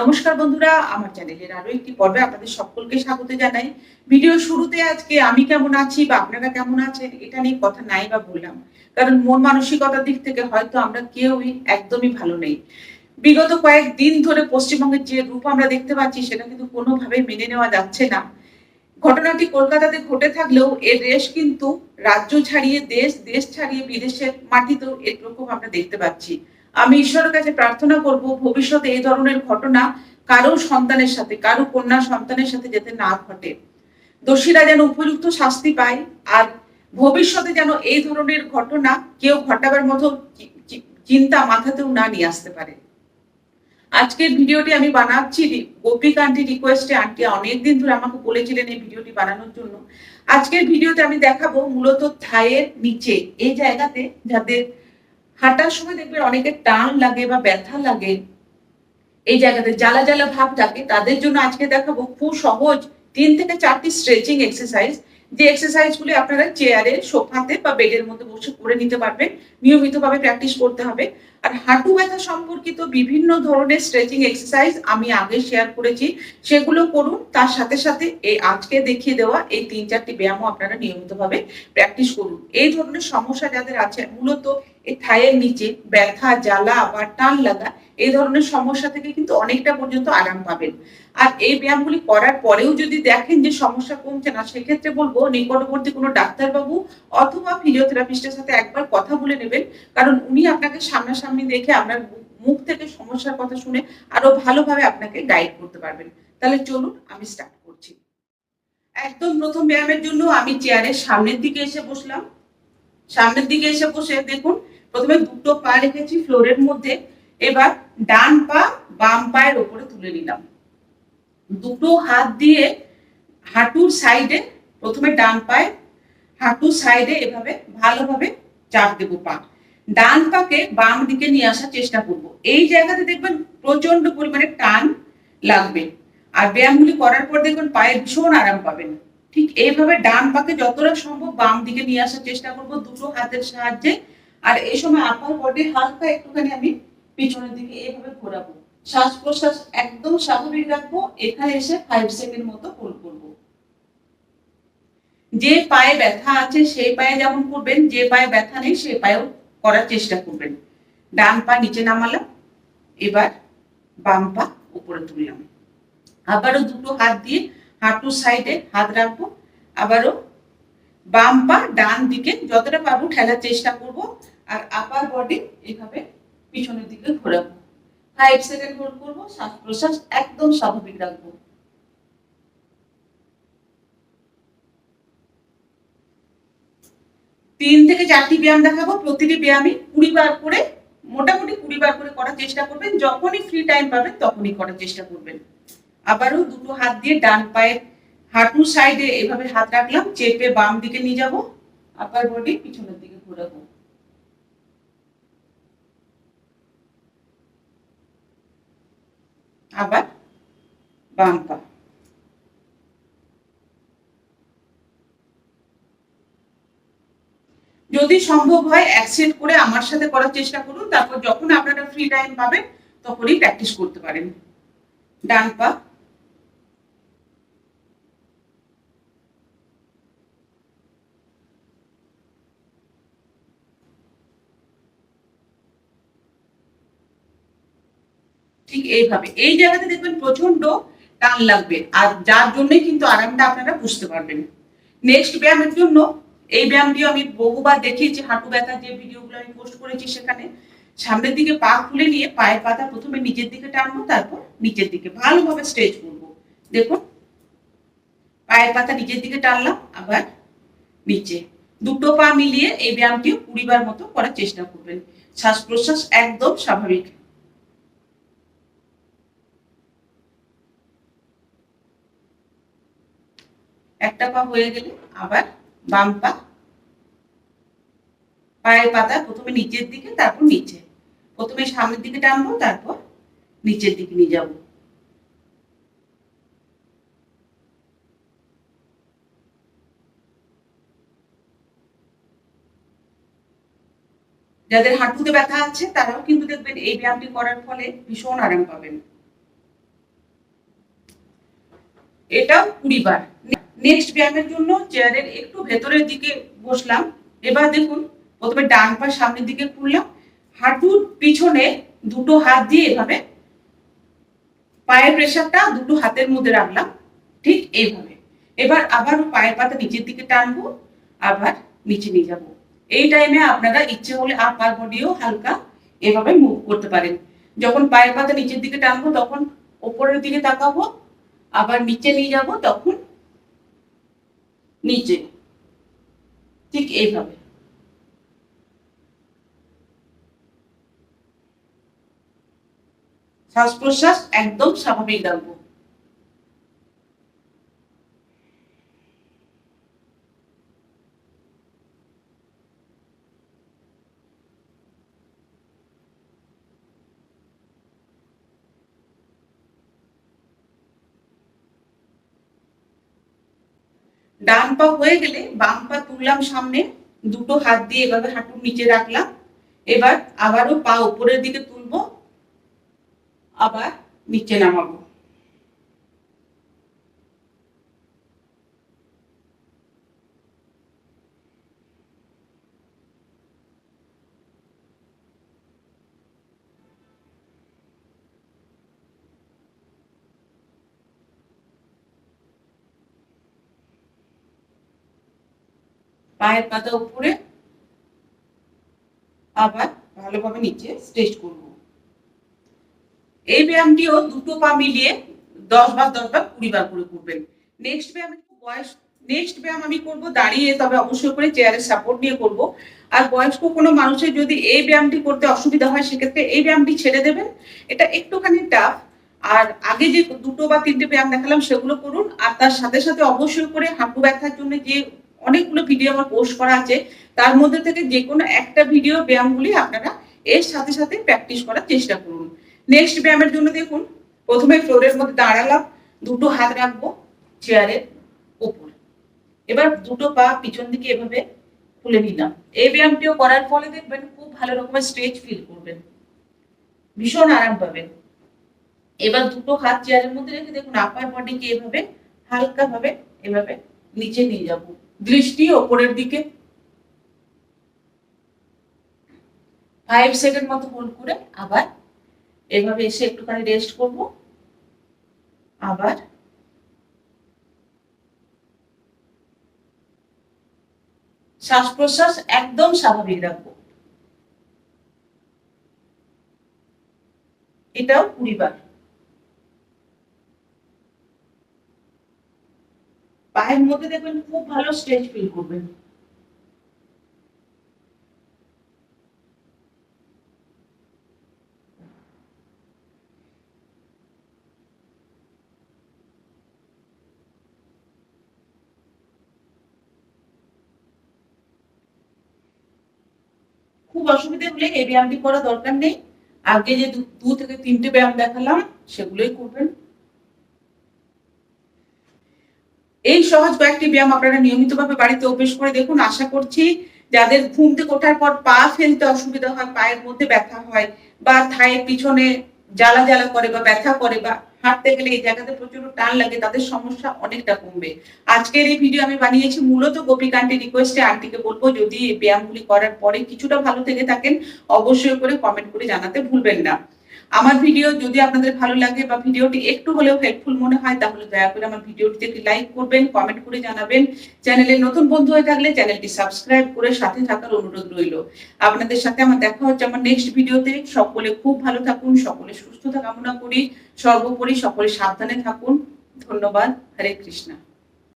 নমস্কার বন্ধুরা, আমার চ্যানেলের আরো একটি পর্বে আপনাদের সকলকে স্বাগত জানাই। ভিডিও শুরুতে আজকে আমি কেমন আছি বা আপনারা কেমন আছেন এটা নিয়ে কথা নাই বা বললাম। কারণ মন মানসিকতার দিক থেকে হয়তো আমরা কেউই একদমই ভালো নেই। বিগত কয়েকদিন ধরে পশ্চিমবঙ্গের যে রূপ আমরা দেখতে পাচ্ছি সেটা কিন্তু কোনোভাবেই মেনে নেওয়া যাচ্ছে না। ঘটনাটি কলকাতাতে ঘটে থাকলেও এর রেশ কিন্তু রাজ্য ছাড়িয়ে দেশ, দেশ ছাড়িয়ে বিদেশের মাটিতেও এর প্রকোপ আমরা দেখতে পাচ্ছি। আমি ঈশ্বরের কাছে প্রার্থনা করব ভবিষ্যতে এই ধরনের ঘটনা কারো সন্তানের সাথে, কারো কন্যা সন্তানের সাথে যাতে না ঘটে। দোষীরা যেন উপযুক্ত শাস্তি পায় আর ভবিষ্যতে যেন এই ধরনের ঘটনা কেউ ঘটাবার মতো চিন্তা মাথাতেও না নিয়ে আসতে পারে। আজকের ভিডিওটি আমি বানাচ্ছি গোপিকা আন্টির রিকোয়েস্টে। আন্টি অনেকদিন ধরে আমাকে বলেছিলেন এই ভিডিওটি বানানোর জন্য। আজকের ভিডিওতে আমি দেখাবো মূলত থাইয়ের নিচে এই জায়গাতে যাদের হাঁটার সময় দেখবেন অনেকের টান লাগে বা ব্যথা লাগে, এই জায়গাতে জ্বালা জ্বালা ভাব থাকে, তাদের জন্য আজকে দেখাবো খুব সহজ 3 থেকে 4টি স্ট্রেচিং এক্সারসাইজ, যে এক্সারসাইজ গুলি আপনারা চেয়ারে, সোফাতে বা বেডের মধ্যে বসে করে নিতে পারবেন। নিয়মিতভাবে প্র্যাকটিস করতে হবে। আর হাঁটু ব্যথা সম্পর্কিত বিভিন্ন ধরনের স্ট্রেচিং এক্সারসাইজ আমি আগে শেয়ার করেছি, সেগুলো করুন। তার সাথে সাথে এই আজকে দেখিয়ে দেওয়া এই 3-4টি ব্যায়ামও আপনারা নিয়মিতভাবে প্র্যাকটিস করুন। এই ধরনের সমস্যা যাদের আছে, মূলত এই থাইয়ের নিচে ব্যথা, জ্বালা বা টান লাগা, এই ধরনের সমস্যা থেকে কিন্তু অনেকটা পর্যন্ত আরাম পাবেন। আর এই ব্যায়ামগুলি করার পরেও যদি দেখেন যে সমস্যা কমছে না, সেক্ষেত্রে বলবো নিকটবর্তী কোনো ডাক্তারবাবু অথবা ফিজিওথেরাপিস্টের সাথে একবার কথা বলে নেবেন। কারণ উনি আপনাকে সামনাসামনি দেখে আপনার মুখ থেকে সমস্যার কথা শুনে আরো ভালোভাবে আপনাকে গাইড করতে পারবেন। তাহলে চলুন আমি স্টার্ট করছি। একদম প্রথম ব্যায়ামের জন্য আমি চেয়ারের সামনের দিকে এসে বসলাম। সামনের দিকে এসে বসে দেখুন, প্রথমে দুটো পা রেখেছি ফ্লোরের মধ্যে। এবার ডান পা বাম পায়ের উপরে তুলে নিলাম। দুটো হাত দিয়ে হাঁটুর সাইডে, প্রথমে ডান পায়ে হাঁটুর সাইডে এভাবে ভালোভাবে চাপ দেবো পা। ডান পাকে বাম দিকে নিয়ে আসার চেষ্টা করব। এই জায়গাতে দেখবেন প্রচন্ড পরিমাণে টান লাগবে। আর ব্যায়ামগুলি করার পর দেখবেন পায়ে ভীষণ আরাম পাবেন। ঠিক এইভাবে ডান পাকে যতটা সম্ভব বাম দিকে নিয়ে আসার চেষ্টা করব দুটো হাতের সাহায্যে। আর এই সময় আপার বডি হালকা একটুখানি আমি পিছনের দিকে এইভাবে ঘোরাবো। শ্বাস প্রশ্বাস একদম স্বাভাবিক রাখবো। এখানে এসে 5 সেকেন্ড মতো হোল্ড করবো। যে পায়ে ব্যথা আছে সেই পায়ে যেমন করবেন, যে পায়ে ব্যথা নেই সেই পায়েও করার চেষ্টা করবেন। ডান পা নিচে নামালাম, এবার বাম পা উপরে তুললাম। আবারও দুটো হাত দিয়ে হাঁটুর সাইডে হাত রাখবো। আবারও বাম পা ডান দিকে যতটা পারবো ঠেলার চেষ্টা করব। আর আপার বডি এভাবে পিছনের দিকে ঘোরাবো। 5 সেকেন্ড হোল্ড করবো। শ্বাস প্রশ্বাস একদম স্বাভাবিক রাখবো। 3 থেকে 4টি ব্যায়াম দেখাবো। প্রতিটি ব্যায়ামই 20 বার করে, মোটামুটি 20 বার করে করার চেষ্টা করবেন। যখনই ফ্রি টাইম পাবেন তখনই করার চেষ্টা করবেন। আবারও দুটো হাত দিয়ে ডান পায়ে হাঁটুর সাইডে এভাবে হাত রাখলাম, চেপে বাম দিকে নিয়ে যাব। আপার বডি পিছনের দিকে ঘোরাবো। আবার বাম পা। যদি সম্ভব হয় 1 সেট করে আমার সাথে করার চেষ্টা করুন। তারপর যখন আপনারা ফ্রি টাইম পাবেন তখনই প্র্যাকটিস করতে পারেন। ডান পা, ঠিক এইভাবে। এই জায়গাতে দেখবেন প্রচন্ড টান লাগবে, আর যার জন্যই কিন্তু আরামটা আপনারা বুঝতে পারবেন। নেক্সট ব্যায়ামের জন্য এই ব্যায়ামটিও আমি বহুবার দেখিয়েছি, হাঁটু ব্যথার যে ভিডিওগুলো আমি পোস্ট করেছি সেখানে। সামনের দিকে পা খুলে নিয়ে পায়ের পাতা প্রথমে নিচের দিকে টানবো, তারপর নিচের দিকে ভালোভাবে স্ট্রেচ করবো। দেখুন, পায়ের পাতা নিচের দিকে টানলাম, আবার নিচে। দুটো পা মিলিয়ে এই ব্যায়ামটিও 20 বার মতো করার চেষ্টা করবেন। শ্বাস প্রশ্বাস একদম স্বাভাবিক। একটা পা হয়ে গেলে আবার বাম পা, পায়ের পাতা প্রথমে নিচের দিকে, তারপর নিচে। প্রথমে সামনের দিকে টানবো, তারপর নিচের দিকে নিয়ে যাব। যাদের হাঁটুতে ব্যথা আছে তারাও কিন্তু দেখবেন এই ব্যায়ামটি করার ফলে ভীষণ আরাম পাবেন। এটাও 20 বার। নেক্সট ব্যায়ামের জন্য চেয়ারের একটু ভেতরের দিকে বসলাম। এবার দেখুন প্রথমে ডান পা সামনের দিকে খুললাম, হাঁটুর পিছনে দুটো হাত দিয়ে এভাবে পায়ের প্রেসারটা দুটো হাতের মধ্যে রাখলাম, ঠিক এইভাবে। এবার আবার পায়ের পাতা নিচের দিকে টানবো, আবার নিচে নিয়ে যাব। এই টাইমে আপনারা ইচ্ছে হলে আপার বডিও হালকা এভাবে মুভ করতে পারেন। যখন পায়ের পাতা নিচের দিকে টানবো তখন উপরের দিকে তাকাবো, আবার নিচে নিয়ে যাব, তখন নিচে, ঠিক এইভাবে। শ্বাস প্রশ্বাস একদম স্বাভাবিক রাখবো। ডান পা হয়ে গেলে বাম পা তুললাম সামনে, দুটো হাত দিয়ে এভাবে হাঁটুর নিচে রাখলাম। এবার আবারও পা উপরের দিকে তুলবো, আবার নিচে নামাবো। পায়ের পাতা উপরে, আবার ভালোভাবে নিচে স্ট্রেচ করব। এই ব্যায়ামটিও দুটো পা মিলিয়ে 10 বার 10 বার 20 বার করে করবেন। নেক্সট ব্যায়াম আমি করব দাঁড়িয়ে, তবে অবশ্যই করে চেয়ারের সাপোর্ট নিয়ে করব। আর বয়স্ক কোনো মানুষের যদি এই ব্যায়ামটি করতে অসুবিধা হয় সেক্ষেত্রে এই ব্যায়ামটি ছেড়ে দেবেন। এটা একটুখানি টাফ। আর আগে যে দুটো বা তিনটে ব্যায়াম দেখালাম সেগুলো করুন। আর তার সাথে সাথে অবশ্যই করে হাঁটু ব্যথার জন্য যে অনেকগুলো ভিডিও আমার পোস্ট করা আছে, তার মধ্যে থেকে যে কোনো একটা ভিডিও ব্যায়ামগুলি আপনারা এর সাথে সাথে প্র্যাকটিস করার চেষ্টা করুন। নেক্সট ব্যায়ামের জন্য দেখুন, প্রথমে ফ্লোরের মধ্যে দাঁড়ালাম, দুটো হাত রাখবো চেয়ারের উপর। এবার দুটো পা পিছন দিকে এভাবে খুলে নিলাম। এই ব্যায়ামটিও করার ফলে দেখবেন খুব ভালো রকমের স্ট্রেচ ফিল করবেন, ভীষণ আরাম পাবেন। এবার দুটো হাত চেয়ারের মধ্যে রেখে দেখুন আপার বডিকে এভাবে হালকা ভাবে এভাবে নিচে নিয়ে যাব, দৃষ্টি ওপরের দিকে। 5 সেকেন্ড মতো হোল্ড করে আবার এভাবে এসে একটুখানি রেস্ট করব, আবার শ্বাস প্রশ্বাস একদম স্বাভাবিক রাখবো। এটাও 20 বার। পায়ের মধ্যে দেখবেন খুব ভালো স্ট্রেচ ফিল করবেন। খুব অসুবিধা হলে এই ব্যায়ামটি করা দরকার নেই। আগে যে দু থেকে তিনটে ব্যায়াম দেখালাম সেগুলোই করবেন। এই সহজ কয়েকটি ব্যায়াম আপনারা নিয়মিতভাবে বাড়িতে অভ্যেস করে দেখুন। আশা করছি যাদের ঘুম থেকে ওঠার পর পা ফেলতে অসুবিধা হয়, পায়ের মধ্যে ব্যথা হয়, বা থায়ের পিছনে জ্বালা জ্বালা করে বা ব্যথা করে, বা হাঁটতে গেলে এই জায়গাতে প্রচন্ড টান লাগে, তাদের সমস্যা অনেকটা কমবে। আজকের এই ভিডিও আমি বানিয়েছি মূলত গোপিকা আন্টির রিকোয়েস্টে। আন্টিকে বলবো যদি এই ব্যায়ামগুলি করার পরে কিছুটা ভালো থেকে থাকেন অবশ্যই করে কমেন্ট করে জানাতে ভুলবেন না। আমার ভিডিও যদি আপনাদের ভালো লাগে বা ভিডিওটি একটু হলেও হেল্পফুল মনে হয় তাহলে দয়া করে আমার ভিডিওটিতে একটি লাইক করবেন, কমেন্ট করে জানাবেন। চ্যানেলে নতুন বন্ধু হয়ে থাকলে চ্যানেলটি সাবস্ক্রাইব করে সাথে থাকার অনুরোধ রইল। আপনাদের সাথে আমার দেখা হচ্ছে আমার নেক্সট ভিডিওতে। সকলে খুব ভালো থাকুন, সকলে সুস্থতা কামনা করি, সর্বোপরি সকলে সাবধানে থাকুন। ধন্যবাদ। হরে কৃষ্ণ।